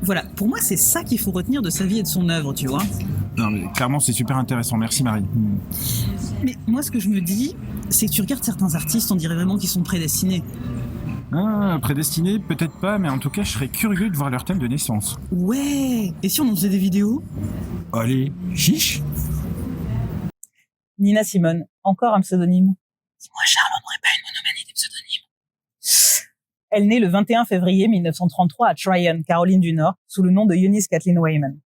Voilà, pour moi, c'est ça qu'il faut retenir de sa vie et de son œuvre, tu vois. Non, mais clairement, c'est super intéressant. Merci, Marie. Mais moi, ce que je me dis, c'est que tu regardes certains artistes, on dirait vraiment qu'ils sont prédestinés. Ah, prédestiné, peut-être pas, mais en tout cas, je serais curieux de voir leur thème de naissance. Ouais. Et si on en faisait des vidéos? Allez, chiche. Nina Simone, encore un pseudonyme. Dis-moi, Charles, on n'aurait pas une monomanie des pseudonymes? Elle naît le 21 février 1933 à Tryon, Caroline du Nord, sous le nom de Eunice Kathleen Wayman.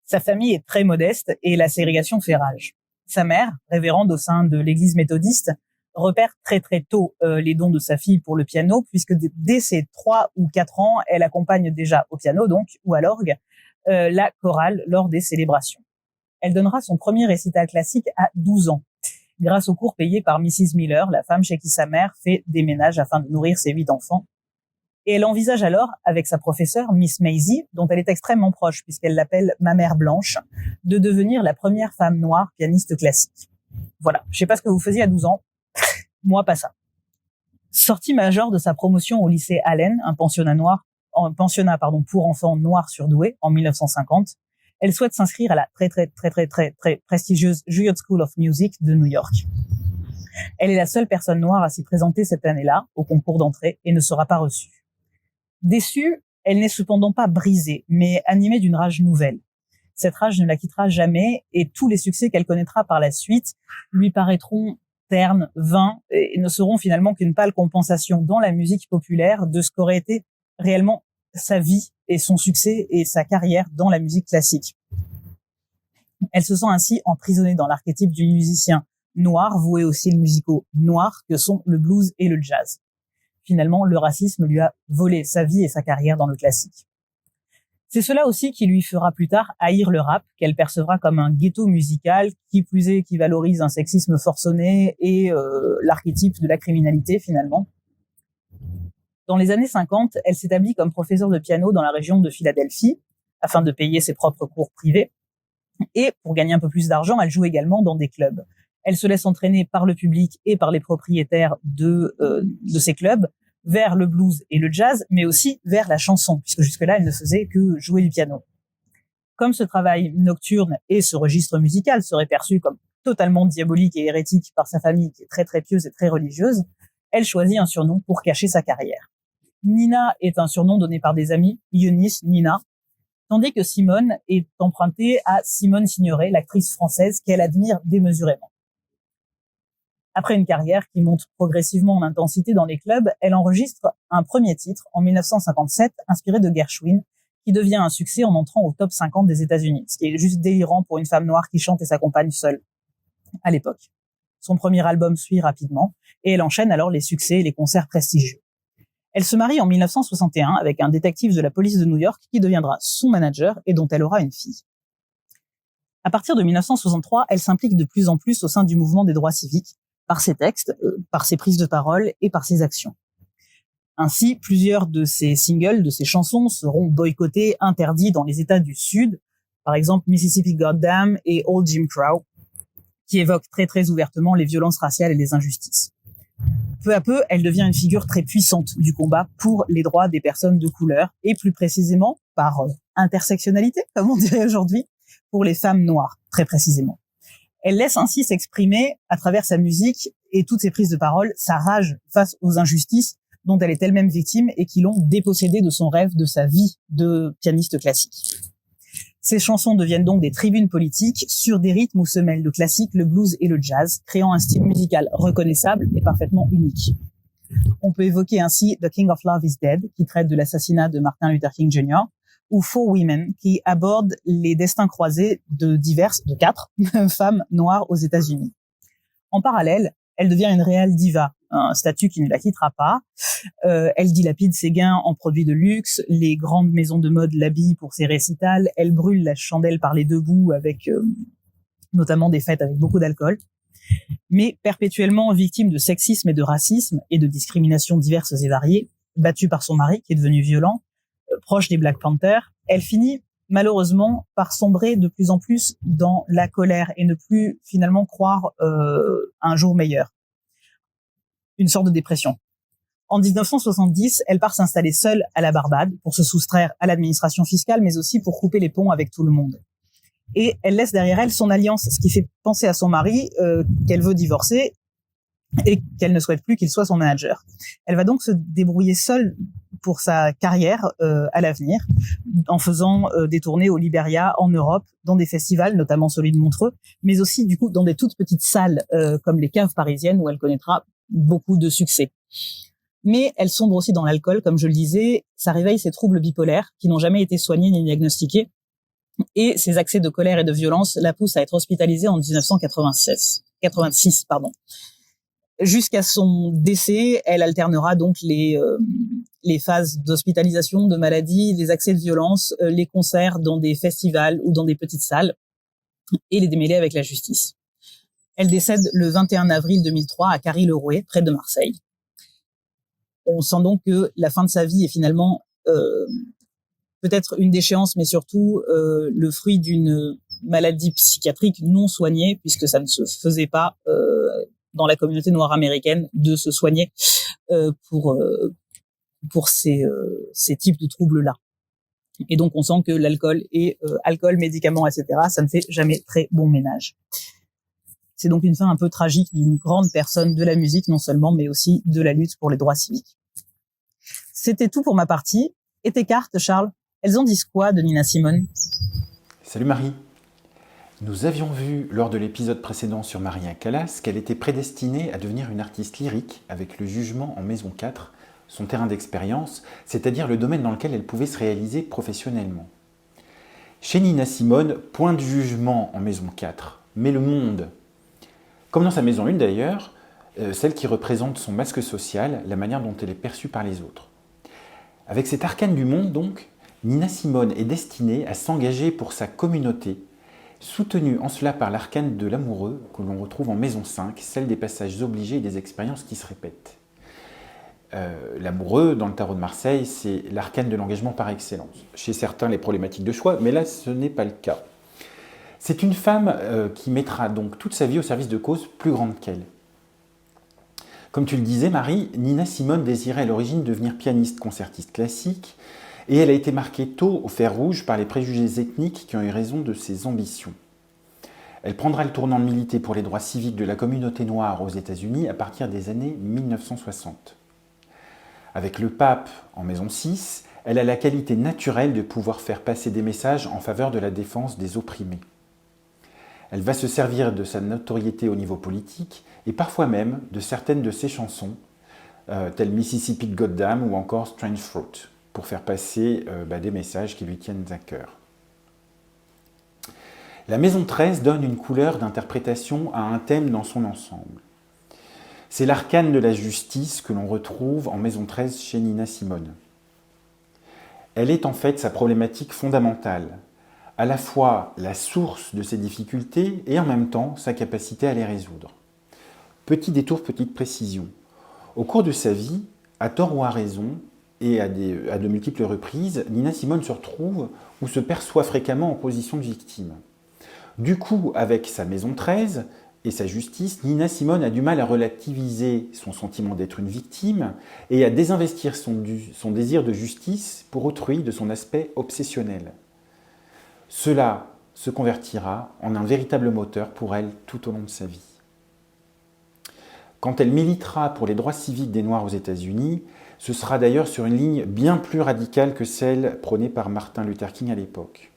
Sa famille est très modeste et la ségrégation fait rage. Sa mère, révérende au sein de l'église méthodiste, repère très très tôt les dons de sa fille pour le piano, puisque dès ses 3 ou 4 ans, elle accompagne déjà au piano donc ou à l'orgue la chorale lors des célébrations. Elle donnera son premier récital classique à 12 ans, grâce aux cours payés par Mrs. Miller, la femme chez qui sa mère fait des ménages afin de nourrir ses 8 enfants. Et elle envisage alors, avec sa professeure, Miss Maisie, dont elle est extrêmement proche puisqu'elle l'appelle ma mère blanche, de devenir la première femme noire pianiste classique. Voilà, je sais pas ce que vous faisiez à 12 ans, moi pas ça. Sortie majeure de sa promotion au lycée Allen, un pensionnat pour enfants noirs surdoués en 1950, elle souhaite s'inscrire à la très prestigieuse Juilliard School of Music de New York. Elle est la seule personne noire à s'y présenter cette année-là au concours d'entrée et ne sera pas reçue. Déçue, elle n'est cependant pas brisée, mais animée d'une rage nouvelle. Cette rage ne la quittera jamais et tous les succès qu'elle connaîtra par la suite lui paraîtront ternes, vains et ne seront finalement qu'une pâle compensation dans la musique populaire de ce qu'aurait été réellement sa vie et son succès et sa carrière dans la musique classique. Elle se sent ainsi emprisonnée dans l'archétype du musicien noir, voué aux styles musicaux noirs que sont le blues et le jazz. Finalement, le racisme lui a volé sa vie et sa carrière dans le classique. C'est cela aussi qui lui fera plus tard haïr le rap, qu'elle percevra comme un ghetto musical, qui plus est qui valorise un sexisme forcené et l'archétype de la criminalité finalement. Dans les années 50, elle s'établit comme professeure de piano dans la région de Philadelphie, afin de payer ses propres cours privés. Et pour gagner un peu plus d'argent, elle joue également dans des clubs. Elle se laisse entraîner par le public et par les propriétaires de ces clubs vers le blues et le jazz, mais aussi vers la chanson, puisque jusque-là, elle ne faisait que jouer du piano. Comme ce travail nocturne et ce registre musical serait perçu comme totalement diabolique et hérétique par sa famille, qui est très très pieuse et très religieuse, elle choisit un surnom pour cacher sa carrière. Nina est un surnom donné par des amis, Eunice, Nina, tandis que Simone est empruntée à Simone Signoret, l'actrice française qu'elle admire démesurément. Après une carrière qui monte progressivement en intensité dans les clubs, elle enregistre un premier titre en 1957, inspiré de Gershwin, qui devient un succès en entrant au top 50 des États-Unis, ce qui est juste délirant pour une femme noire qui chante et s'accompagne seule à l'époque. Son premier album suit rapidement, et elle enchaîne alors les succès et les concerts prestigieux. Elle se marie en 1961 avec un détective de la police de New York qui deviendra son manager et dont elle aura une fille. À partir de 1963, elle s'implique de plus en plus au sein du mouvement des droits civiques, par ses textes, par ses prises de parole et par ses actions. Ainsi, plusieurs de ses singles, de ses chansons seront boycottés, interdits dans les États du Sud, par exemple Mississippi Goddam et Old Jim Crow, qui évoquent très très ouvertement les violences raciales et les injustices. Peu à peu, elle devient une figure très puissante du combat pour les droits des personnes de couleur, et plus précisément, par intersectionnalité, comme on dirait aujourd'hui, pour les femmes noires, très précisément. Elle laisse ainsi s'exprimer, à travers sa musique et toutes ses prises de parole, sa rage face aux injustices dont elle est elle-même victime et qui l'ont dépossédée de son rêve, de sa vie de pianiste classique. Ces chansons deviennent donc des tribunes politiques sur des rythmes où se mêlent le classique, le blues et le jazz, créant un style musical reconnaissable et parfaitement unique. On peut évoquer ainsi The King of Love is Dead, qui traite de l'assassinat de Martin Luther King Jr., ou For Women, qui aborde les destins croisés de 4 femmes noires aux États-Unis. En parallèle, elle devient une réelle diva, un statut qui ne la quittera pas. Elle dilapide ses gains en produits de luxe, les grandes maisons de mode l'habillent pour ses récitals, elle brûle la chandelle par les deux bouts avec notamment des fêtes avec beaucoup d'alcool. Mais perpétuellement victime de sexisme et de racisme et de discriminations diverses et variées, battue par son mari qui est devenu violent, proche des Black Panthers, elle finit malheureusement par sombrer de plus en plus dans la colère et ne plus finalement croire à un jour meilleur. Une sorte de dépression. En 1970, elle part s'installer seule à la Barbade pour se soustraire à l'administration fiscale, mais aussi pour couper les ponts avec tout le monde. Et elle laisse derrière elle son alliance, ce qui fait penser à son mari qu'elle veut divorcer et qu'elle ne souhaite plus qu'il soit son manager. Elle va donc se débrouiller seule pour sa carrière à l'avenir, en faisant des tournées au Liberia, en Europe, dans des festivals, notamment celui de Montreux, mais aussi du coup dans des toutes petites salles comme les caves parisiennes où elle connaîtra beaucoup de succès. Mais elle sombre aussi dans l'alcool, comme je le disais, ça réveille ses troubles bipolaires qui n'ont jamais été soignés ni diagnostiqués, et ses accès de colère et de violence la poussent à être hospitalisée en 1986. Jusqu'à son décès, elle alternera donc les phases d'hospitalisation, de maladie, les accès de violence, les concerts dans des festivals ou dans des petites salles, et les démêlés avec la justice. Elle décède le 21 avril 2003 à Carry-le-Rouet, près de Marseille. On sent donc que la fin de sa vie est finalement peut-être une déchéance, mais surtout le fruit d'une maladie psychiatrique non soignée, puisque ça ne se faisait pas dans la communauté noire américaine de se soigner pour ces types de troubles-là. Et donc on sent que l'alcool et alcool, médicaments, etc., ça ne fait jamais très bon ménage. C'est donc une fin un peu tragique d'une grande personne de la musique, non seulement, mais aussi de la lutte pour les droits civiques. C'était tout pour ma partie. Et tes cartes, Charles, elles en disent quoi de Nina Simone ? Salut Marie. Nous avions vu lors de l'épisode précédent sur Maria Callas qu'elle était prédestinée à devenir une artiste lyrique avec le jugement en maison 4, son terrain d'expérience, c'est-à-dire le domaine dans lequel elle pouvait se réaliser professionnellement. Chez Nina Simone, point de jugement en maison 4, mais le monde. Comme dans sa maison 1 d'ailleurs, celle qui représente son masque social, la manière dont elle est perçue par les autres. Avec cet arcane du monde donc, Nina Simone est destinée à s'engager pour sa communauté, soutenue en cela par l'arcane de l'amoureux que l'on retrouve en maison 5, celle des passages obligés et des expériences qui se répètent. L'amoureux, dans le tarot de Marseille, c'est l'arcane de l'engagement par excellence. Chez certains, les problématiques de choix, mais là, ce n'est pas le cas. C'est une femme qui mettra donc toute sa vie au service de causes plus grandes qu'elle. Comme tu le disais, Marie, Nina Simone désirait à l'origine devenir pianiste concertiste classique, et elle a été marquée tôt au fer rouge par les préjugés ethniques qui ont eu raison de ses ambitions. Elle prendra le tournant de militer pour les droits civiques de la communauté noire aux États-Unis à partir des années 1960. Avec le pape en maison 6, elle a la qualité naturelle de pouvoir faire passer des messages en faveur de la défense des opprimés. Elle va se servir de sa notoriété au niveau politique et parfois même de certaines de ses chansons, telles Mississippi Goddam ou encore Strange Fruit, pour faire passer des messages qui lui tiennent à cœur. La maison 13 donne une couleur d'interprétation à un thème dans son ensemble. C'est l'arcane de la justice que l'on retrouve en maison 13 chez Nina Simone. Elle est en fait sa problématique fondamentale, à la fois la source de ses difficultés et en même temps sa capacité à les résoudre. Petit détour, petite précision. Au cours de sa vie, à tort ou à raison, et à de multiples reprises, Nina Simone se retrouve ou se perçoit fréquemment en position de victime. Du coup, avec sa maison 13 et sa justice, Nina Simone a du mal à relativiser son sentiment d'être une victime et à désinvestir son désir de justice pour autrui de son aspect obsessionnel. Cela se convertira en un véritable moteur pour elle tout au long de sa vie. Quand elle militera pour les droits civiques des Noirs aux États-Unis, ce sera d'ailleurs sur une ligne bien plus radicale que celle prônée par Martin Luther King à l'époque.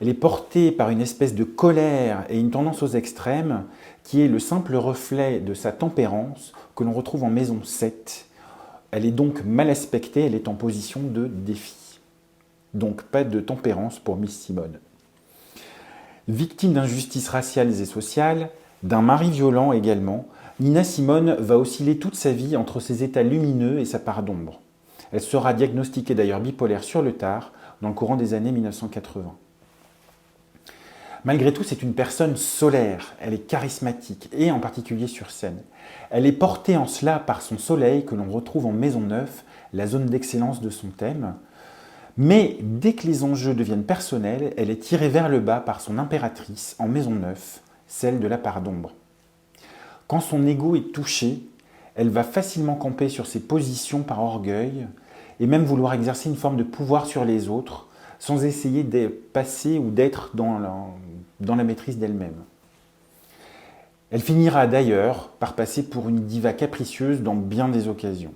Elle est portée par une espèce de colère et une tendance aux extrêmes qui est le simple reflet de sa tempérance que l'on retrouve en maison 7. Elle est donc mal aspectée, elle est en position de défi. Donc pas de tempérance pour Miss Simone. Victime d'injustices raciales et sociales, d'un mari violent également, Nina Simone va osciller toute sa vie entre ses états lumineux et sa part d'ombre. Elle sera diagnostiquée d'ailleurs bipolaire sur le tard, dans le courant des années 1980. Malgré tout, c'est une personne solaire, elle est charismatique, et en particulier sur scène. Elle est portée en cela par son soleil que l'on retrouve en maison 9, la zone d'excellence de son thème. Mais dès que les enjeux deviennent personnels, elle est tirée vers le bas par son impératrice en maison 9, celle de la part d'ombre. Quand son ego est touché, Elle va facilement camper sur ses positions par orgueil et même vouloir exercer une forme de pouvoir sur les autres sans essayer de passer ou d'être dans la maîtrise d'elle-même. Elle finira d'ailleurs par passer pour une diva capricieuse dans bien des occasions.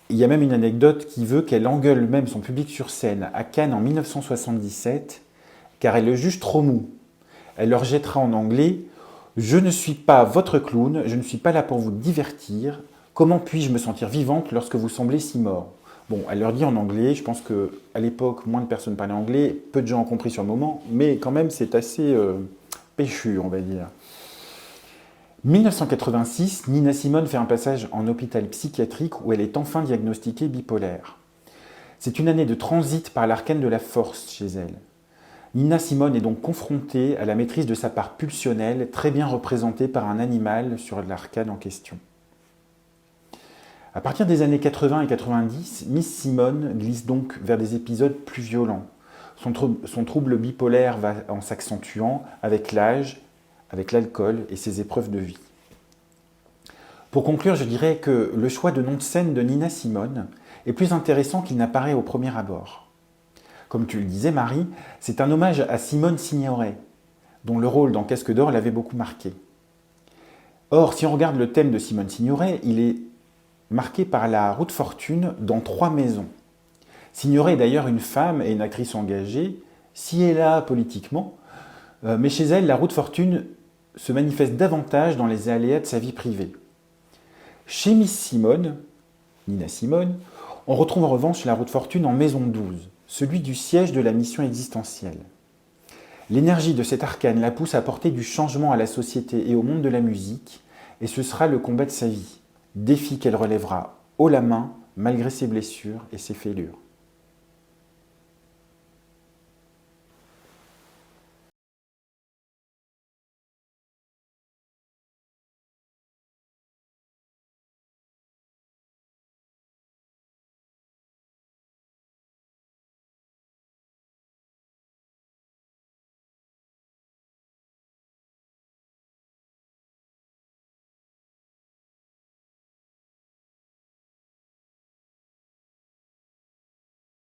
Il y a même une anecdote qui veut qu'elle engueule même son public sur scène à Cannes en 1977 car elle le juge trop mou. Elle leur jettera en anglais « Je ne suis pas votre clown, je ne suis pas là pour vous divertir. Comment puis-je me sentir vivante lorsque vous semblez si mort ?» Bon, elle leur dit en anglais, je pense qu'à l'époque, moins de personnes parlaient anglais, peu de gens ont compris sur le moment, mais quand même c'est assez péchu, on va dire. 1986, Nina Simone fait un passage en hôpital psychiatrique où elle est enfin diagnostiquée bipolaire. C'est une année de transit par l'arcane de la force chez elle. Nina Simone est donc confrontée à la maîtrise de sa part pulsionnelle, très bien représentée par un animal sur l'arcane en question. À partir des années 80 et 90, Miss Simone glisse donc vers des épisodes plus violents. Son trouble bipolaire va en s'accentuant avec l'âge, avec l'alcool et ses épreuves de vie. Pour conclure, je dirais que le choix de nom de scène de Nina Simone est plus intéressant qu'il n'apparaît au premier abord. Comme tu le disais, Marie, c'est un hommage à Simone Signoret, dont le rôle dans Casque d'or l'avait beaucoup marqué. Or, si on regarde le thème de Simone Signoret, il est marqué par la roue de fortune dans 3 maisons. Signoret est d'ailleurs une femme et une actrice engagée, si elle est là politiquement, mais chez elle, la roue de fortune se manifeste davantage dans les aléas de sa vie privée. Chez Miss Simone, Nina Simone, on retrouve en revanche la roue de fortune en maison 12, celui du siège de la mission existentielle. L'énergie de cet arcane la pousse à apporter du changement à la société et au monde de la musique, et ce sera le combat de sa vie, défi qu'elle relèvera haut la main malgré ses blessures et ses fêlures.